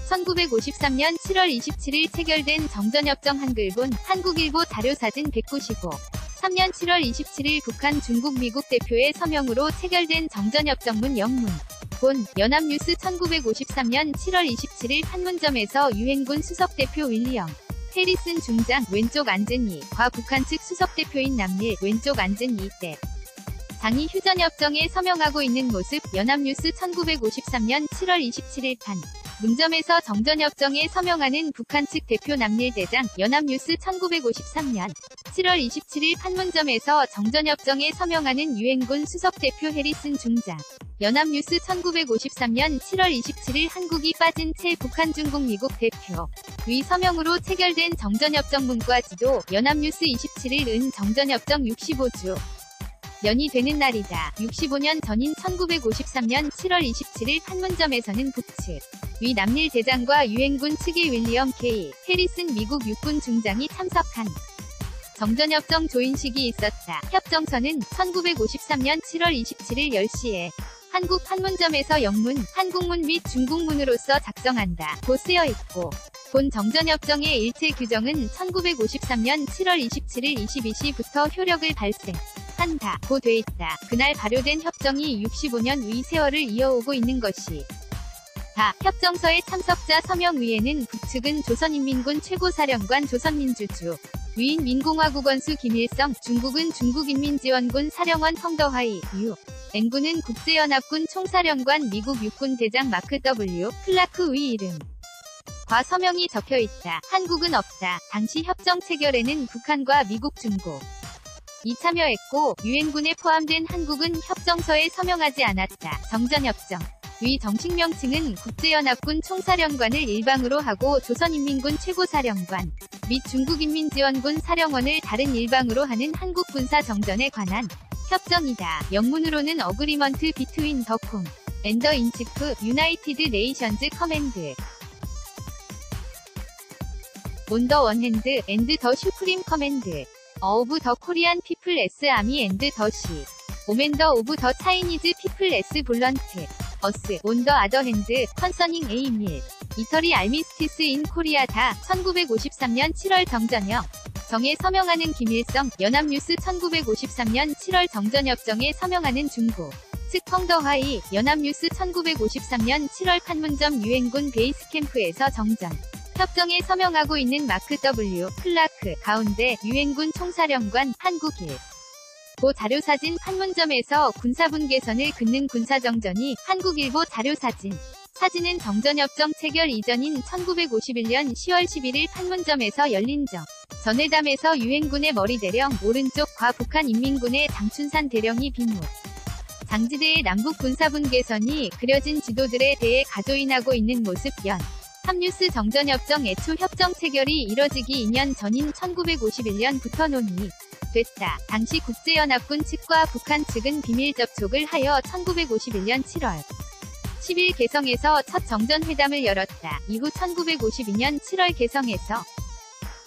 1953년 7월 27일 체결된 정전협정 한글본, 한국일보 자료사진 195. 3년 7월 27일 북한, 중국, 미국 대표의 서명으로 체결된 정전협정문 영문. 본, 연합뉴스 1953년 7월 27일 판문점에서 유엔군 수석대표 윌리엄 해리슨 중장, 왼쪽 앉은 이, 과 북한 측 수석대표인 남일, 왼쪽 앉은 이 대. 장이 휴전협정에 서명하고 있는 모습. 연합뉴스 1953년 7월 27일 판. 문점에서 정전협정에 서명하는 북한 측 대표 남일 대장. 연합뉴스 1953년 7월 27일 판문점에서 정전협정에 서명하는 유엔군 수석대표 해리슨 중장. 연합뉴스 1953년 7월 27일 한국이 빠진 채 북한, 중국, 미국 대표 위 서명으로 체결된 정전협정 문과 지도. 연합뉴스 27일 은 정전협정 65주 년이 되는 날이다. 65년 전인 1953년 7월 27일 판문점에서는 북측 위 남일 대장과 유엔군 측의 윌리엄 K. 해리슨 미국 육군 중장이 참석한 정전협정 조인식이 있었다. 협정서는 1953년 7월 27일 10시에 한국 판문점에서 영문, 한국문 및 중국문으로서 작성한다 고 쓰여 있고, 본 정전협정의 일체 규정은 1953년 7월 27일 22시부터 효력을 발생한다 고 돼 있다. 그날 발효된 협정이 65년 의 세월을 이어오고 있는 것이 다. 협정서의 참석자 서명 위에는 북측은 조선인민군 최고사령관 조선민주주 위인 민공화국 원수 김일성, 중국은 중국인민지원군 사령원 펑더하이 유, N군은 국제연합군 총사령관 미국 육군 대장 마크 W. 클라크 위 이름 과 서명이 적혀있다. 한국은 없다. 당시 협정 체결에는 북한과 미국, 중국 이 참여했고, 유엔군에 포함된 한국은 협정서에 서명하지 않았다. 정전협정 위 정식 명칭은 국제연합군 총사령관을 일방으로 하고 조선인민군 최고사령관 및 중국인민지원군 사령원을 다른 일방으로 하는 한국군사정전에 관한 협정이다. 영문으로는 어그리먼트 비트윈 더 콩 앤 더 인치프 유나이티드 네이션즈 커맨드 온 더 원핸드 앤드 더 슈프림 커맨드 오브 더 코리안 피플 에스 아미 앤드 더 시 오맨더 오브 더 차이니즈 피플 에스 볼런트 어스 온 더 아더 핸드 컨서닝 에이밀 이터리 알미스티스 인 코리아 다. 1953년 7월 정전협 정에 서명하는 김일성. 연합뉴스 1953년 7월 정전협정에 서명하는 중국 측 펑더하이. 연합뉴스 1953년 7월 판문점 유엔군 베이스 캠프에서 정전 협정에 서명하고 있는 마크 W. 클라크. 가운데 유엔군 총사령관. 한국일 보 자료사진. 판문점에서 군사분 개선을 긋는 군사정전이. 한국일보 자료사진. 사진은 정전협정 체결 이전인 1951년 10월 11일 판문점에서 열린 전회담에서 유엔군의 머리대령 오른쪽 과 북한인민군의 장춘산 대령이 비무 장지대의 남북 군사분 개선이 그려진 지도들에 대해 가조인하고 있는 모습. 합뉴스 정전협정 애초 협정 체결이 이뤄지기 2년 전인 1951년부터 논의됐다. 당시 국제연합군 측과 북한 측은 비밀 접촉을 하여 1951년 7월 10일 개성에서 첫 정전회담을 열었다. 이후 1952년 7월 개성에서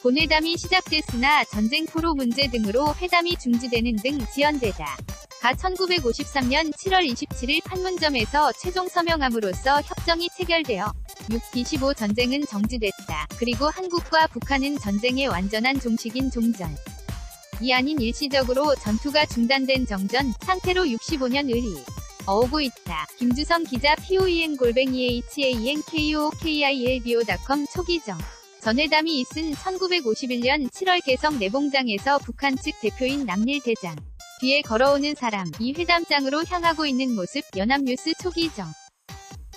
본회담이 시작됐으나 전쟁 포로 문제 등으로 회담이 중지되는 등 지연되다. 가 1953년 7월 27일 판문점에서 최종 서명함으로써 협정이 체결되어 6.25 전쟁은 정지됐다. 그리고 한국과 북한은 전쟁의 완전한 종식인 종전 이 아닌 일시적으로 전투가 중단된 정전 상태로 65년 을이 어오고 있다. 김주성 기자 POEN-HANKOOKILBO.com 초기정 전회담이 있은 1951년 7월 개성 내봉장에서 북한 측 대표인 남일 대장 뒤에 걸어오는 사람 이 회담장으로 향하고 있는 모습. 연합뉴스 초기정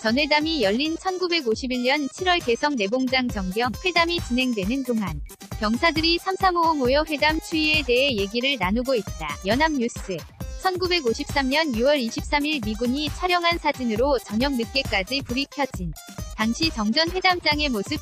전회담이 열린 1951년 7월 개성 내봉장 정경 회담이 진행되는 동안 병사들이 3355 모여 회담 추이에 대해 얘기를 나누고 있다. 연합뉴스 1953년 6월 23일 미군이 촬영한 사진으로 저녁 늦게까지 불이 켜진 당시 정전 회담장의 모습.